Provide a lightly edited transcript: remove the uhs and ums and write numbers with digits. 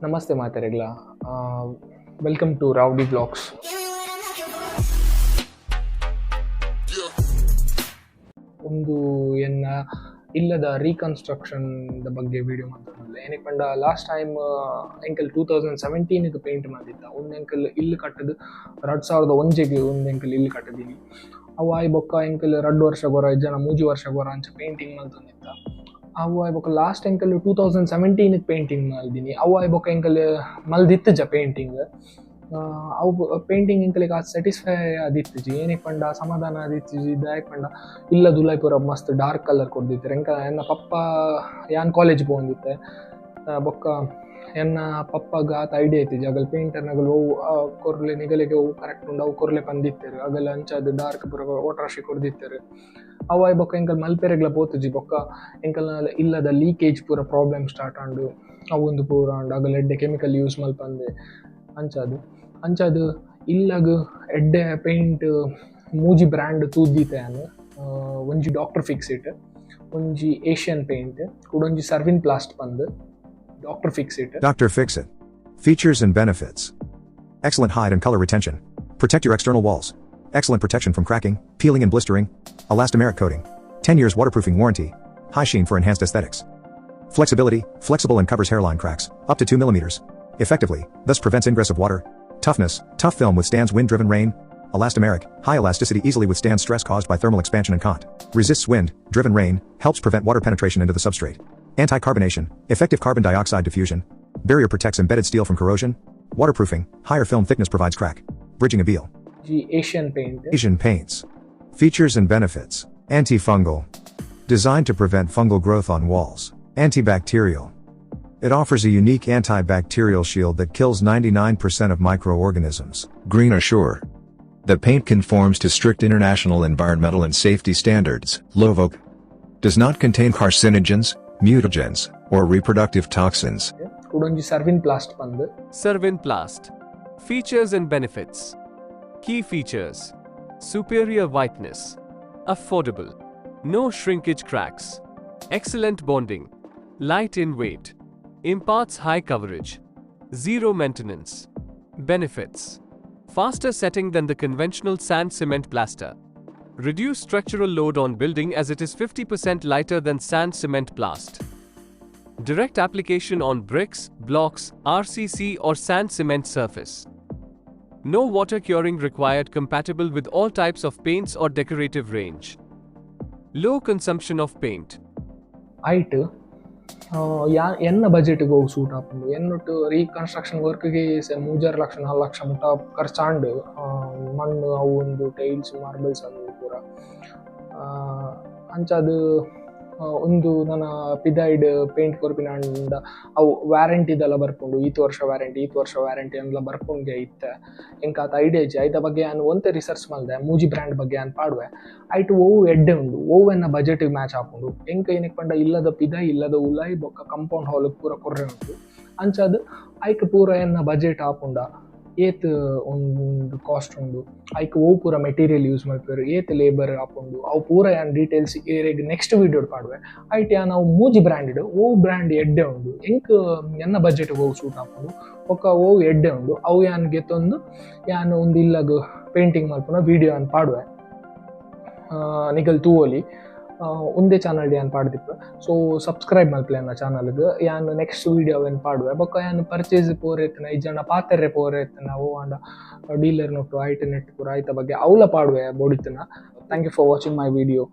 ನಮಸ್ತೆ ಮಾತೆರೆಗ್ಲ. Welcome to RAO-D blogs. ಒಂದು ಎನ್ನ ಇಲ್ಲದ ರೀಕನ್ಸ್ಟ್ರಕ್ಷನ್ ಬಗ್ಗೆ ವಿಡಿಯೋ ಮಾಡ್ತಾನಲ್ಲ. ಏನಕ್ಕೆ ಪಂಡ ಲಾಸ್ಟ್ ಟೈಮ್ ಎಂಕಲ್ 2017 ಪೇಂಟ್ ಮಾಡಿದ್ದ. ಒಂದು ಎಂಕಲ್ ಇಲ್ಲು ಕಟ್ಟದು 2001 ಒಂದು ಎಂಕಲ್ ಇಲ್ಲು ಕಟ್ಟದೀನಿ. ಅವು ಆಯ್ ಬೊಕ್ಕ ಎಂಕಲ್ 2 ವರ್ಷ ಗೊರ ಜನ 3 ವರ್ಷ ಗೊರ ಅಂಚ ಪೇಂಟಿಂಗ್ ಮಾಡ್ತಂದಿತ್ತ. ಅವು ಆಯ್ ಬೊಕ್ಕ ಲಾಸ್ಟ್ ಎಂಕಲ್ 2017 ಪೇಂಟಿಂಗ್ ಮಾಡಿದ್ದೀನಿ. ಅವು ಆಯ್ ಬೊಕ್ಕ ಎಂಕಲ್ ಮಲ್ದಿತ್ತಜ ಪೇಂಟಿಂಗ್. ಅವು ಪೇಂಟಿಂಗ್ ಎಂಕಲಿಗೆ ಸ್ಯಾಟಿಸ್ಫೈ ಆದಿತ್ತಜಿ. ಏನಕ್ಕೆ ಪಂಡ ಸಮಾಧಾನ ಆದಿತ್ತಜಿ. ದಾಯಕ್ ಪಂಡ ಇಲ್ಲ ದುಲಾಯ್ ಪೂರ ಮಸ್ತ್ ಡಾರ್ಕ್ ಕಲರ್ ಕೊಡ್ದಿತ್ತೆ. ಎನ್ನ ಪಪ್ಪ ಯಾನ್ ಕಾಲೇಜ್ ಹೋಗಿದ್ದೆ. ಬೊಕ್ಕ ಎನ್ನ ಪಪ್ಪಗ ಆತ ಐಡಿಯಾ ಐತಿಜಿ. ಆಗಲ್ ಪೇಂಟರ್ ನಗಲ್ ಅವು ಕೊರ್ಲೆ ನಿಗಲಿಗೆ ಅವು ಕರೆಕ್ಟ್ ಉಂಡು. ಅವು ಕೊರ್ಲೆ ಬಂದಿತ್ತೇರು. ಆಗಲ್ಲ ಅಂಚದು ಡಾರ್ಕ್ ಪೂರ ಓಟ್ರಾಶಿ ಕೊಡ್ದಿತ್ತೇರು. ಅವು ಆಯ್ ಬೊಕ್ಕ ಎಂಕಲ್ ಮಲ್ಪೆರೆಗ್ಲ ಪೋತುಜಿ. ಬೊಕ್ಕ ಎಂಕಲ್ ಇಲ್ಲದ ಲೀಕೇಜ್ ಪೂರ ಪ್ರಾಬ್ಲಮ್ ಸ್ಟಾರ್ಟ್ ಆಂಡು. ಅವೊಂದು ಪೂರ ಆಂಡು ಆಗಲ್ಲ ಎಡ್ಡೆ ಕೆಮಿಕಲ್ ಯೂಸ್ ಮಲ್ಪಂದೆ ಅಂಚದು ಇಲ್ಲಗ ಎಡ್ಡೆ ಪೇಂಟ್ ಮೂಜಿ ಬ್ರ್ಯಾಂಡ್ ತೂದೀತೆ. ಒಂಜಿ ಡಾಕ್ಟರ್ ಫಿಕ್ಸಿಟ್, ಒಂಜಿ ಏಷ್ಯನ್ ಪೇಂಟ್ ಕೂಡೊಂಜಿ ಸರ್ವಿನ್ಪ್ಲಾಸ್ಟ್ ಬಂದು Dr. Fixit. Dr. Fixit. Features and benefits. Excellent height and color retention. Protect your external walls. Excellent protection from cracking, peeling and blistering. Elastomeric coating. 10 years waterproofing warranty. High sheen for enhanced aesthetics. Flexibility, flexible and covers hairline cracks, up to 2 millimeters. Effectively, thus prevents ingress of water. Toughness, tough film withstands wind-driven rain. Elastomeric, high elasticity easily withstands stress caused by thermal expansion and cont. Resists wind-driven rain, helps prevent water penetration into the substrate. Anti-carbonation, effective carbon dioxide diffusion. Barrier protects embedded steel from corrosion. Waterproofing, higher film thickness provides crack. Bridging a beal. Asian paint. Asian paints. Features and benefits. Antifungal. Designed to prevent fungal growth on walls. Antibacterial. It offers a unique antibacterial shield that kills 99% of microorganisms. Green Assure. The paint conforms to strict international environmental and safety standards. Low-VOC. Does not contain carcinogens, mutagens, or reproductive toxins. ಕೂಡೊಂಜಿ ಸರ್ವಿನ್ಪ್ಲಾಸ್ಟ್ ಬಂದು Sarwinplast. Features and benefits. Key features: superior whiteness, affordable, no shrinkage cracks, excellent bonding, light in weight, imparts high coverage, zero maintenance. Benefits: faster setting than the conventional sand cement plaster, reduce structural load on building as it is 50% lighter than sand cement plast, direct application on bricks, blocks, RCC or sand cement surface, no water curing required, compatible with all types of paints or decorative range, low consumption of paint. ಐಟ್ ಎನ್ನ ಬಜೆಟ್ಗೆ ಹೋಗಿ suit ಹಾಕೊಂಡು ಎನ್ನೊಟ್ಟು reconstruction ವರ್ಕ್ಗೆ 3 lakh 4 lakh ಮುಟ್ಟ ಖರ್ಚಾಂಡು ಮಣ್ಣು ಅವು ಒಂದು tiles marbles ಅದು ಪೂರ ಅಂಚದು ಒಂದು ನನ್ನ ಪಿದೈಡ್ ಪೇಂಟ್ ಕೊರ್ಪಿನಂಡ ಅವು ವ್ಯಾರಂಟಿದೆಲ್ಲ ಬರ್ಕೊಂಡು ಈತು ವರ್ಷ ವ್ಯಾರಂಟಿ ಅಂದ್ಲ ಬರ್ಕೊಂಡೆ ಇತ್ತೆ. ಎಂಕ ಆತ ಐಡಿಯಾ ಇಜ್ಜಿ ಐತ ಬಗ್ಗೆ ನಾನು ಒಂತೆ ರಿಸರ್ಚ್ ಮಾಡಿದೆ. ಮೂಜಿ ಬ್ರ್ಯಾಂಡ್ ಬಗ್ಗೆ ನಾನು ಪಾಡುವೆ ಐಟು ಓವು ಎಡ್ಡೆ ಉಂಡು. ಓವು ಎನ್ನ ಬಜೆಟಿಗೆ ಮ್ಯಾಚ್ ಹಾಕೊಂಡು ಎಂಕ ಏನಕ್ಕೆ ಪಂಡ ಇಲ್ಲದ ಪಿದೈ ಇಲ್ಲದ ಉಲಾಯಿ ಬೊಕ್ಕ ಕಂಪೌಂಡ್ ಹಾಲಿಗೆ ಪೂರ ಕೊರ್ರೆ ಉಂಟು. ಅಂಚದು ಐಕ್ ಪೂರ ಎನ್ನ ಬಜೆಟ್ ಹಾಕೊಂಡ ಏತ್ ಒಂದು ಕಾಸ್ಟ್ ಉಂಡು. ಐಕ್ ಓ ಪೂರ ಮೆಟೀರಿಯಲ್ ಯೂಸ್ ಮಾಡ್ತಾರೆ, ಏತ್ ಲೇಬರ್ ಹಾಕೊಂಡು ಅವು ಪೂರ ಯಾನ್ ಡೀಟೇಲ್ಸ್ ಏರೆಗೆ ನೆಕ್ಸ್ಟ್ ವೀಡಿಯೋ ಪಾಡುವೆ. ಐಟ್ ಯಾ ನಾವು ಮೂಜಿ ಬ್ರ್ಯಾಂಡೆಡ್ ಓ ಬ್ರ್ಯಾಂಡ್ ಎಡ್ಡೆ ಉಂಡು. ಎಂಕ್ ಎನ್ನ ಬಜೆಟ್ಗೆ ಹೋಗಿ ಸೂಟ್ ಹಾಕೊಂಡು ಒಕ್ಕ ಓ ಎಡ್ಡೆ ಉಂಡು. ಅವು ಯಾನ್ ಗೆತ್ತೊಂದು ಯಾನ್ ಒಂದು ಇಲ್ಲಾಗ ಪೇಂಟಿಂಗ್ ಮಾಡ್ಕೊಂಡು ವಿಡಿಯೋ ಅನ್ ಪಾಡುವೆ ನಿಗಲ್ ತೂವಲಿ ಒಂದೇ ಚಾನಲ್ ಯಾನ್ ಪಾಡ್ದಿಪ್ಪ. ಸೊ ಸಬ್ಸ್ಕ್ರೈಬ್ ಮಲ್ಪಲೆ ನನ್ನ ಚಾನಲ್ಗೆ. ಯಾನ್ ನೆಕ್ಸ್ಟ್ ವೀಡಿಯೋ ಏನು ಪಾಡುವೆ ಬೊಕ್ಕ ಯಾನ್ ಪರ್ಚೇಸ್ ಪೋರೆತ್ತನ ಇಜ್ಜಂಡ ಪಾತೆರೆ ಪೋರೆತ್ತನ ಓ ಅಂಡ ಡೀಲರ್ ನೋಟು ಐಟ ನೆಟ್ ಪೂರ ಆಯ್ತ ಬಗ್ಗೆ ಅವಲ ಪಾಡುವೆ ಬೋಡಿತನ. Thank you for watching my video.